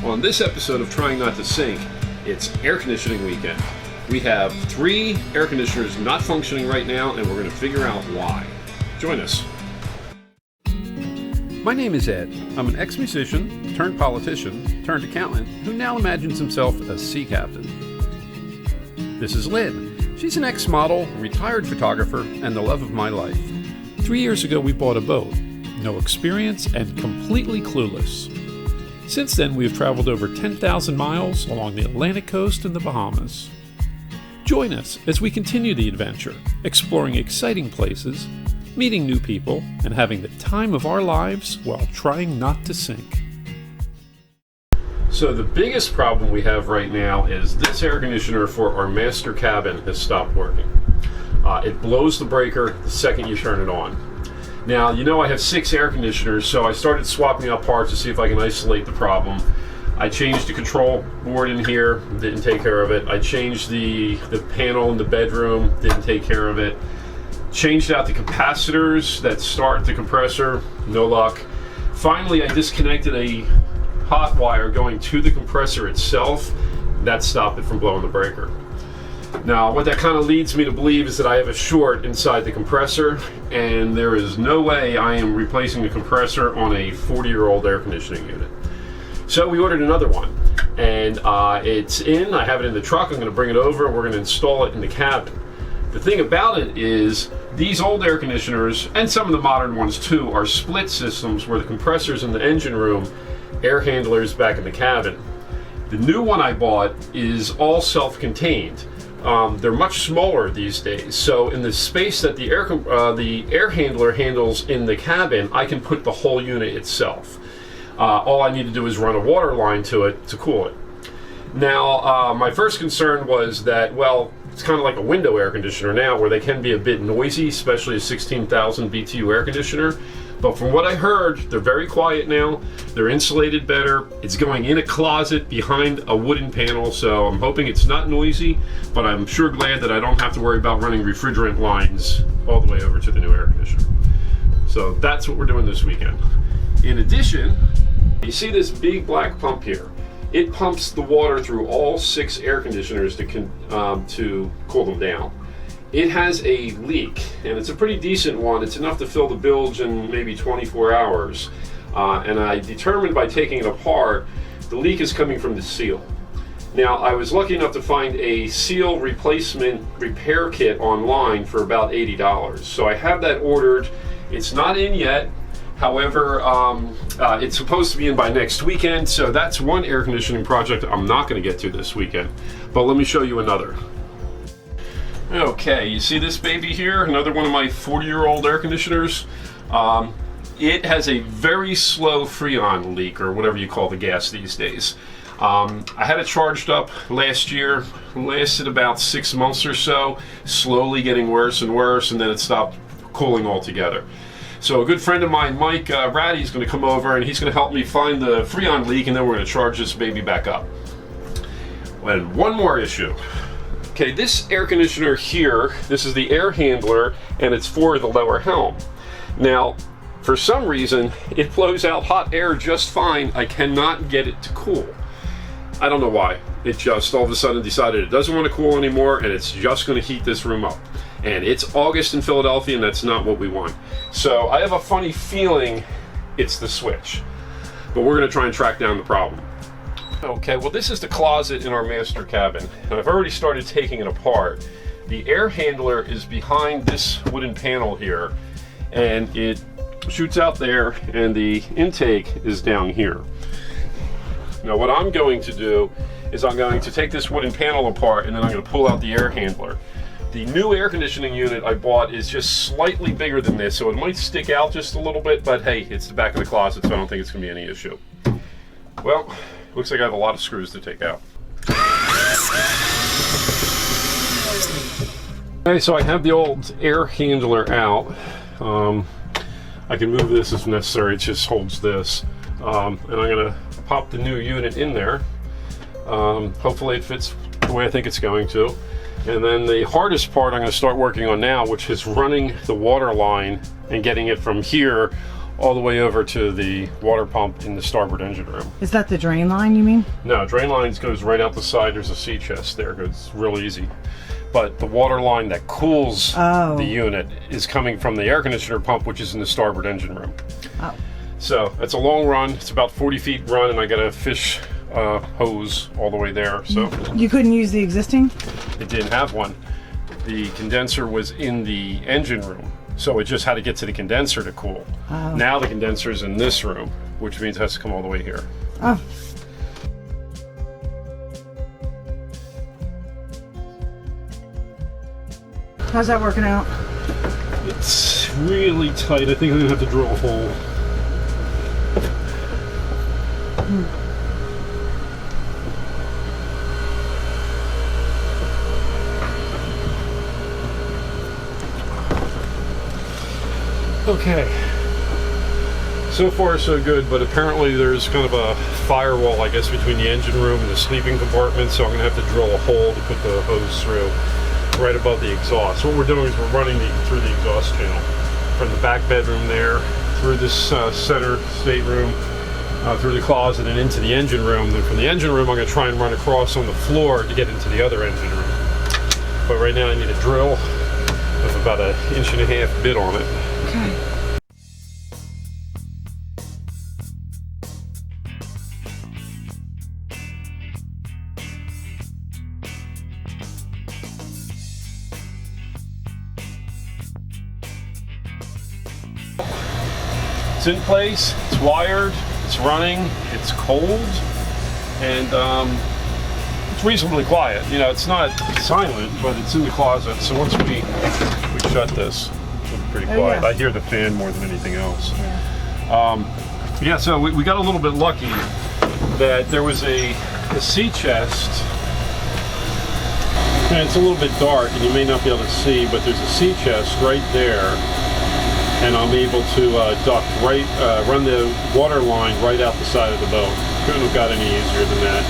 On this episode of Trying Not to Sink, it's air conditioning weekend. We have 3 air conditioners not functioning right now, and we're going to figure out why. Join us. My name is Ed. I'm an ex-musician, turned politician, turned accountant, who now imagines himself a sea captain. This is Lynn. She's an ex-model, retired photographer, and the love of my life. 3 years ago, we bought a boat. No experience and completely clueless. Since then, we have traveled over 10,000 miles along the Atlantic coast and the Bahamas. Join us as we continue the adventure, exploring exciting places, meeting new people, and having the time of our lives while trying not to sink. So the biggest problem we have right now is this air conditioner for our master cabin has stopped working. It blows the breaker the second you turn it on. Now, you know I have 6 air conditioners, so I started swapping out parts to see if I can isolate the problem. I changed the control board in here, didn't take care of it. I changed the panel in the bedroom, didn't take care of it. Changed out the capacitors that start the compressor, no luck. Finally, I disconnected a hot wire going to the compressor itself. That stopped it from blowing the breaker. Now, what that kind of leads me to believe is that I have a short inside the compressor, and there is no way I am replacing the compressor on a 40-year-old air conditioning unit. So we ordered another one, and it's in. I have it in the truck. I'm going to bring it over. We're going to install it in the cabin. The thing about it is these old air conditioners, and some of the modern ones too, are split systems where the compressor's in the engine room, air handlers back in the cabin. The new one I bought is all self-contained. They're much smaller these days, so in the space that the air handler handles in the cabin, I can put the whole unit itself. All I need to do is run a water line to it to cool it. Now, my first concern was that, well, it's kind of like a window air conditioner now, where they can be a bit noisy, especially a 16,000 BTU air conditioner. But from what I heard, they're very quiet now. They're insulated better. It's going in a closet behind a wooden panel, so I'm hoping it's not noisy, but I'm sure glad that I don't have to worry about running refrigerant lines all the way over to the new air conditioner. So that's what we're doing this weekend. In addition, you see this big black pump here. It pumps the water through all 6 air conditioners to cool them down. It has a leak, and it's a pretty decent one. It's enough to fill the bilge in maybe 24 hours. And I determined by taking it apart, the leak is coming from the seal. Now, I was lucky enough to find a seal replacement repair kit online for about $80. So I have that ordered. It's not in yet. However, it's supposed to be in by next weekend, so that's one air conditioning project I'm not going to get to this weekend. But let me show you another. Okay, you see this baby here? Another one of my 40-year-old air conditioners. It has a very slow freon leak, or whatever you call the gas these days. I had it charged up last year, lasted about 6 months or so, slowly getting worse and worse, and then it stopped cooling altogether. So a good friend of mine, Mike Ratty, is going to come over and he's going to help me find the freon leak, and then we're going to charge this baby back up. And one more issue. Okay, this air conditioner here, this is the air handler, and it's for the lower helm. Now, for some reason, it blows out hot air just fine. I cannot get it to cool. I don't know why. It just all of a sudden decided it doesn't want to cool anymore, and it's just going to heat this room up. And it's August in Philadelphia, and that's not what we want. So I have a funny feeling it's the switch. But we're going to try and track down the problem. Okay, well, this is the closet in our master cabin, and I've already started taking it apart. The air handler is behind this wooden panel here, and it shoots out there, and the intake is down here. Now, what I'm going to do is I'm going to take this wooden panel apart, and then I'm going to pull out the air handler. The new air conditioning unit I bought is just slightly bigger than this, so it might stick out just a little bit, but hey, it's the back of the closet, so I don't think it's going to be any issue. Well, looks like I have a lot of screws to take out. Okay, so I have the old air handler out. I can move this if necessary, it just holds this. And I'm going to pop the new unit in there. Hopefully it fits the way I think it's going to. And then the hardest part I'm going to start working on now, which is running the water line and getting it from here all the way over to the water pump in the starboard engine room. Is that the drain line, you mean? No, drain lines goes right out the side. There's a sea chest there. It's real easy. But the water line that cools the unit is coming from the air conditioner pump, which is in the starboard engine room. Oh. So it's a long run. It's about 40 feet run, and I got a fish hose all the way there. So you couldn't use the existing? It didn't have one. The condenser was in the engine room, so it just had to get to the condenser to cool. Oh. Now the condenser is in this room, which means it has to come all the way here. Oh. How's that working out? It's really tight. I think I'm gonna have to drill a hole. Okay, so far so good, but apparently there's kind of a firewall, I guess, between the engine room and the sleeping compartment, so I'm going to have to drill a hole to put the hose through right above the exhaust. What we're doing is we're running through the exhaust channel from the back bedroom there, through this center stateroom, through the closet and into the engine room. Then from the engine room I'm going to try and run across on the floor to get into the other engine room. But right now I need a drill with about 1.5 inch bit on it. Okay. It's in place, it's wired, it's running, it's cold, and it's reasonably quiet. You know, it's not silent, but it's in the closet, so once we shut this, it's pretty quiet. Yeah. I hear the fan more than anything else. Yeah, Yeah, so we got a little bit lucky that there was a sea chest. And it's a little bit dark and you may not be able to see, but there's a sea chest right there, and I'm able to run the water line right out the side of the boat. Couldn't have got any easier than that.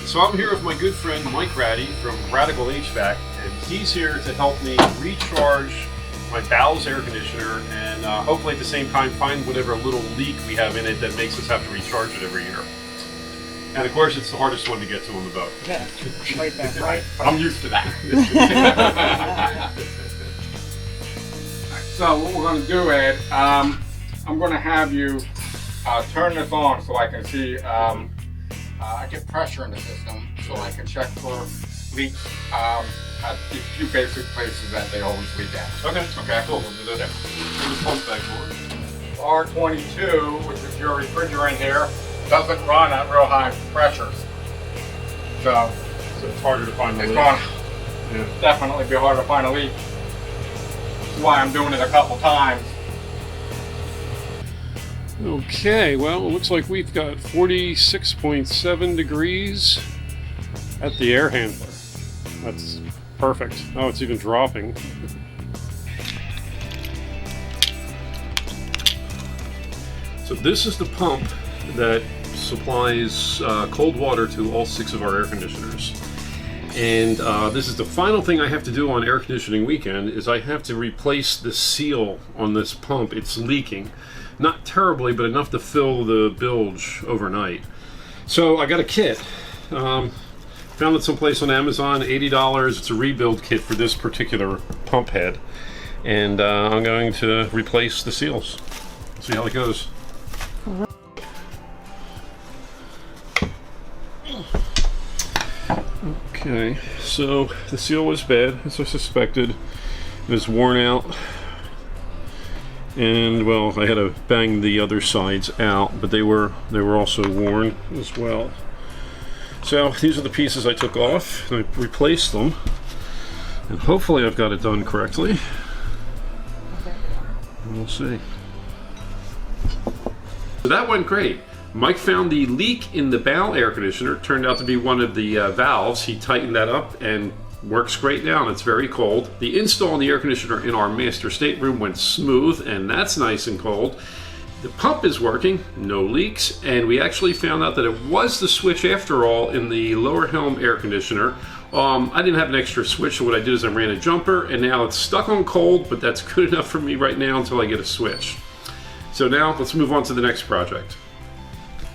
So I'm here with my good friend Mike Ratty from Radical HVAC, and he's here to help me recharge my Bowles air conditioner and hopefully at the same time find whatever little leak we have in it that makes us have to recharge it every year. And of course it's the hardest one to get to on the boat. Yeah, right there, right. I'm used to that. So what we're going to do, Ed, I'm going to have you turn this on so I can see, I get pressure in the system so I can check for leaks at the few basic places that they always leak at. Okay. Okay. Cool. We'll do that. We'll pump back forward. R22, which is your refrigerant here, doesn't run at real high pressures. So it's harder to find the it's leak. going to definitely be hard to find a leak. That's why I'm doing it a couple times. Okay, well, it looks like we've got 46.7 degrees at the air handler. That's perfect. Oh, it's even dropping. So this is the pump that supplies cold water to all 6 of our air conditioners. And this is the final thing I have to do on air conditioning weekend, is I have to replace the seal on this pump. It's leaking. Not terribly, but enough to fill the bilge overnight. So I got a kit. Found it someplace on Amazon, $80. It's a rebuild kit for this particular pump head. And I'm going to replace the seals. See how it goes. Okay, so the seal was bad, as I suspected. It was worn out. And well, I had to bang the other sides out, but they were also worn as well. So these are the pieces I took off, and I replaced them. And hopefully I've got it done correctly. Okay. We'll see. So that went great. Mike found the leak in the bow air conditioner. It turned out to be one of the valves. He tightened that up and works great now, and it's very cold. The install on the air conditioner in our master stateroom went smooth, and that's nice and cold. The pump is working, no leaks, and we actually found out that it was the switch after all in the lower helm air conditioner. I didn't have an extra switch, so what I did is I ran a jumper, and now it's stuck on cold, but that's good enough for me right now until I get a switch. So now let's move on to the next project.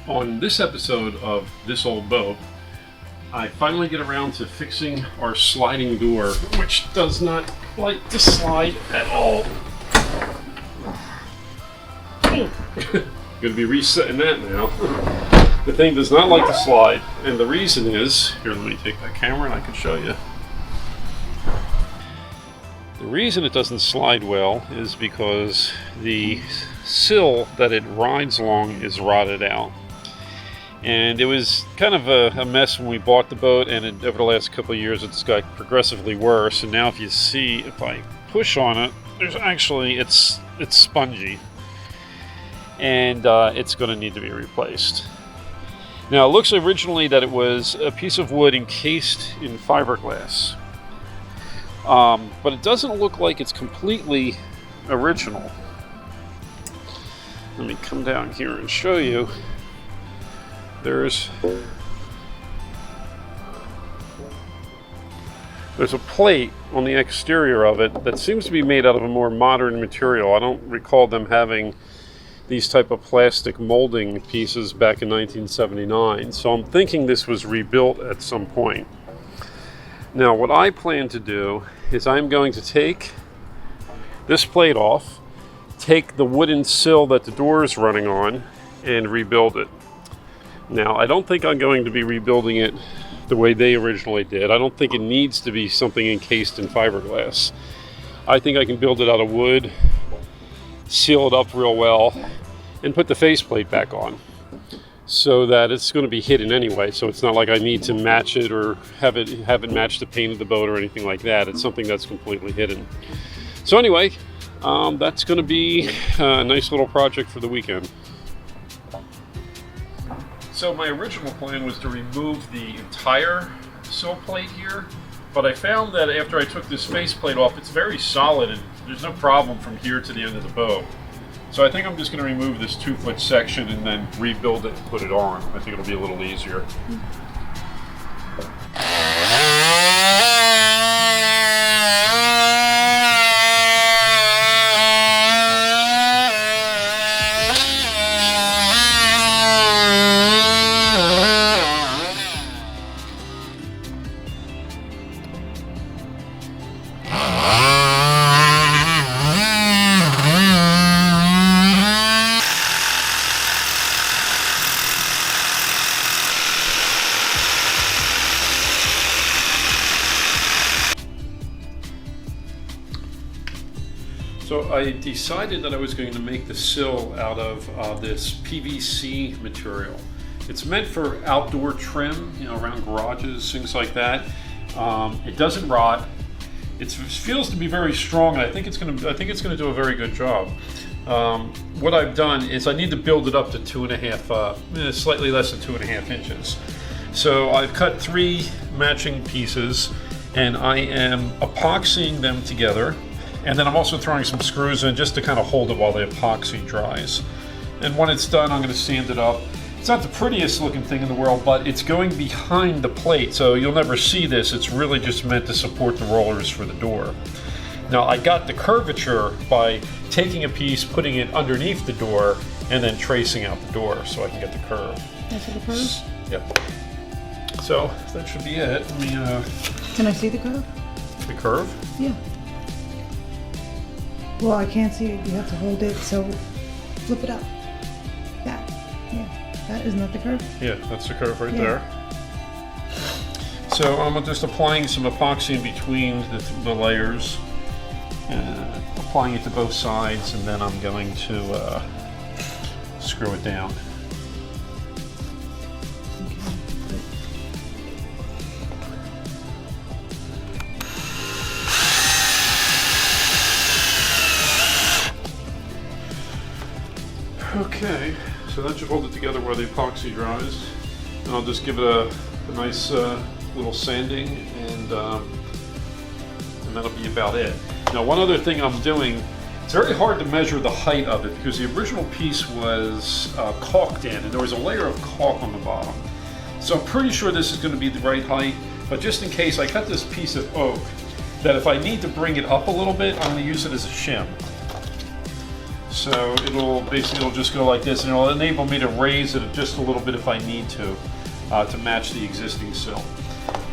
On this episode of This Old Boat, I finally get around to fixing our sliding door, which does not like to slide at all. Gonna be resetting that now. The thing does not like to slide, and the reason is, here, let me take that camera and I can show you. The reason it doesn't slide well is because the sill that it rides along is rotted out. And it was kind of a mess when we bought the boat, and over the last couple of years it's got progressively worse. And now if you see, if I push on it, there's actually, it's spongy. And it's going to need to be replaced. Now, it looks originally that it was a piece of wood encased in fiberglass. But it doesn't look like it's completely original. Let me come down here and show you. There's a plate on the exterior of it that seems to be made out of a more modern material. I don't recall them having these type of plastic molding pieces back in 1979, so I'm thinking this was rebuilt at some point. Now what I plan to do is I'm going to take this plate off, take the wooden sill that the door is running on, and rebuild it. Now I don't think I'm going to be rebuilding it the way they originally did. I don't think it needs to be something encased in fiberglass. I think I can build it out of wood, seal it up real well, and put the faceplate back on so that it's going to be hidden anyway, so it's not like I need to match it or have it match the paint of the boat or anything like that. It's something that's completely hidden. So anyway, that's going to be a nice little project for the weekend. So my original plan was to remove the entire sill plate here, but I found that after I took this faceplate off, it's very solid and there's no problem from here to the end of the boat. So I think I'm just going to remove this 2-foot section and then rebuild it and put it on. I think it'll be a little easier. So I decided that I was going to make the sill out of this PVC material. It's meant for outdoor trim, you know, around garages, things like that. It doesn't rot. It feels to be very strong, and I think it's going to do a very good job. What I've done is I need to build it up to 2.5, slightly less than 2.5 inches. So I've cut 3 matching pieces, and I am epoxying them together. And then I'm also throwing some screws in just to kind of hold it while the epoxy dries. And when it's done, I'm going to sand it up. It's not the prettiest looking thing in the world, but it's going behind the plate, so you'll never see this. It's really just meant to support the rollers for the door. Now, I got the curvature by taking a piece, putting it underneath the door, and then tracing out the door so I can get the curve. That's the curve? Yep. So that should be it. Let me, Can I see the curve? the curve? Yeah. Well, I can't see it. You have to hold it, so flip it up. That. Yeah. That isn't that the curve? Yeah, that's the curve right Yeah. there. So I'm just applying some epoxy in between the layers, applying it to both sides, and then I'm going to screw it down. Okay, so that should hold it together while the epoxy dries. And I'll just give it a nice little sanding, and that'll be about it. Now, one other thing I'm doing, it's very hard to measure the height of it because the original piece was caulked in, and there was a layer of caulk on the bottom. So I'm pretty sure this is going to be the right height, But just in case, I cut this piece of oak that if I need to bring it up a little bit, I'm going to use it as a shim. So it'll just go like this, and it'll enable me to raise it just a little bit if I need to match the existing sill.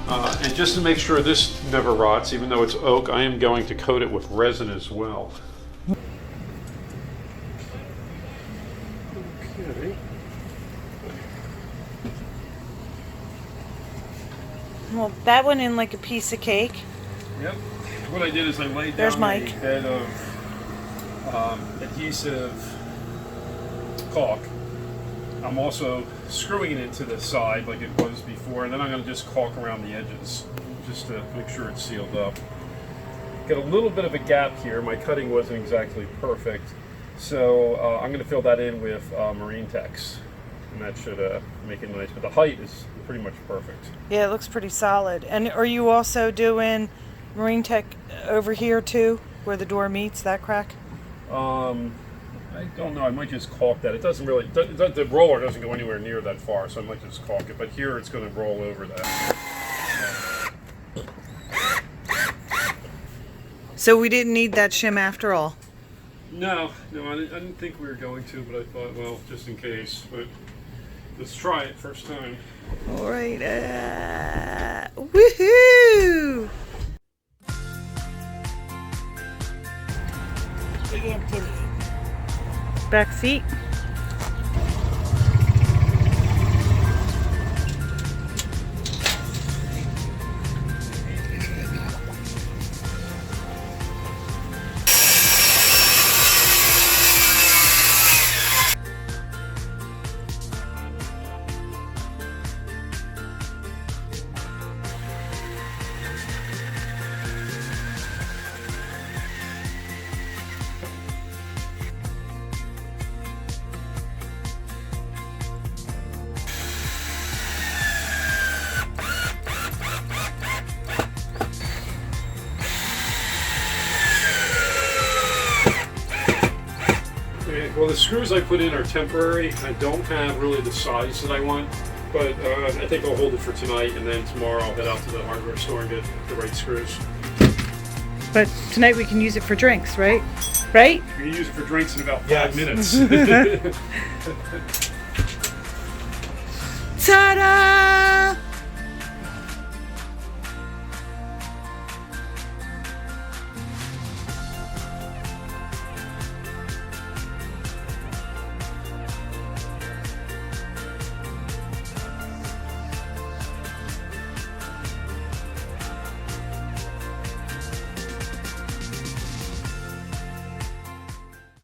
And just to make sure this never rots, even though it's oak, I am going to coat it with resin as well. Okay. Well, that went in like a piece of cake. Yep. What I did is I laid There's down Mike. a bed of adhesive caulk. I'm also screwing it into the side like it was before, and then I'm going to just caulk around the edges just to make sure it's sealed up. Got a little bit of a gap here. My cutting wasn't exactly perfect, so I'm going to fill that in with Marine Tex, and that should make it nice. But the height is pretty much perfect. Yeah, it looks pretty solid. And are you also doing Marine Tech over here too, where the door meets that crack? I don't know. I might just caulk that. It doesn't really. The roller doesn't go anywhere near that far, so I might just caulk it. But here it's going to roll over that. So we didn't need that shim after all. No, I didn't think we were going to, but I thought, well, just in case. But let's try it first time. All right. Woohoo! Back seat. Well, the screws I put in are temporary. I don't have really the size that I want, but I think I'll hold it for tonight, and then tomorrow I'll head out to the hardware store and get the right screws. But tonight we can use it for drinks, right? Right? You can use it for drinks in about 5 Yes. minutes. Ta-da!